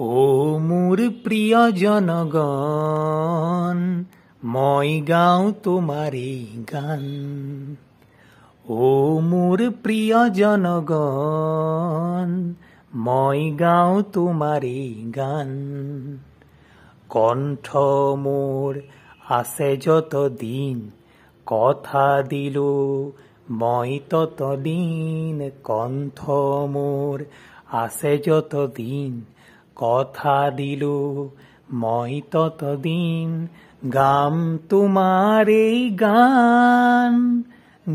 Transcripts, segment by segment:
ও মোৰ প্ৰিয় জনগণ, মই গাওঁ তোমাৰে গান। ও মোৰ প্ৰিয় জনগণ, মই গাওঁ তোমাৰে গান। কণ্ঠ মোৰ আছে যতদিন, কথা দিলো মই ততদিন। কণ্ঠ মোৰ আছে যতদিন, কথা দিলো মই ততদিন। গাম তোমাৰে গান,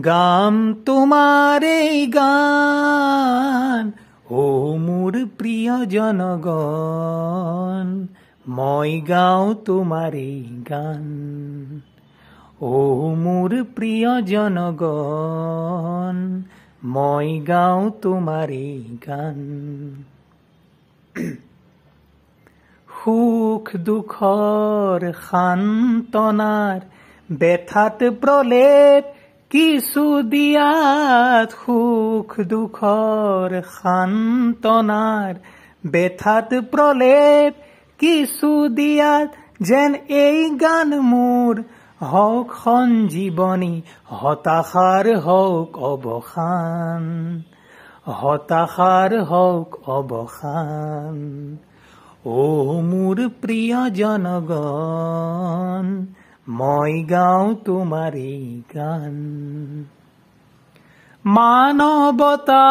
গাম তোমাৰে গান। ও মোৰ প্ৰিয় জনগণ, মই গাওঁ তোমাৰে গান। ও মোৰ প্ৰিয় জনগণ, মই গাওঁ তোমাৰে গান। সুখ দুখৰ সান্তনাৰ ব্যথাত প্ৰলেপ কিছু দিয়াত। সুখ দুখৰ সান্তনাৰ ব্যথাত প্ৰলেপ কিছু দিয়াত। যেন এই গান মোৰ হওক সঞ্জীৱনী, হতাশাৰ হওক অৱসান, হতাশাৰ হওক অৱসান। ও মোৰ প্ৰিয় জনগণ, মই গাওঁ তোমাৰে গান। মানৱতা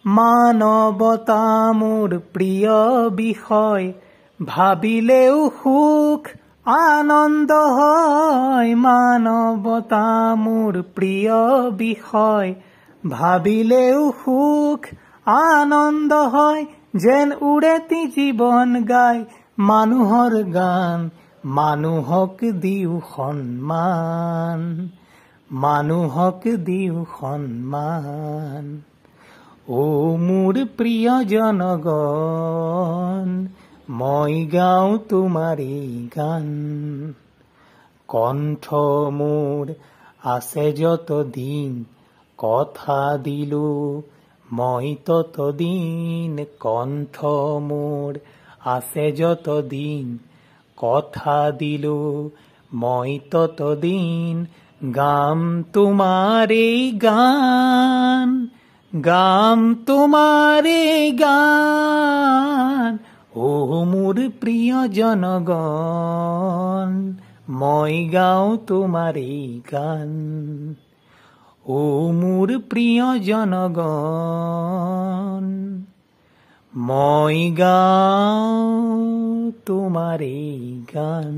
মানৱতা মোৰ প্ৰিয় বিষয়, ভাবিলেও সুখ আনন্দ হয়। মানৱতা মোৰ প্ৰিয় বিষয়, ভাবিলেও সুখ আনন্দ হয়। যেন উৰেতি জীৱন গাই মানুহৰ গান, মানুহক দিও সন্মান, মানুহক দিও সন্মান। ও মোৰ প্ৰিয় জনগণ, মই গাওঁ তোমাৰে গান। কণ্ঠ মোৰ আছে যতদিন, কথা দিলো মই ততদিন। কণ্ঠ মোৰ আছে যতদিন, কথা দিলো মই ততদিন। গাম তোমাৰে গান, গাম তোমাৰে গান। ও মোৰ প্ৰিয় জনগণ, মই গাওঁ তোমাৰে গান। ও মোৰ প্ৰিয় জনগণ, মই গাওঁ তোমাৰে গান।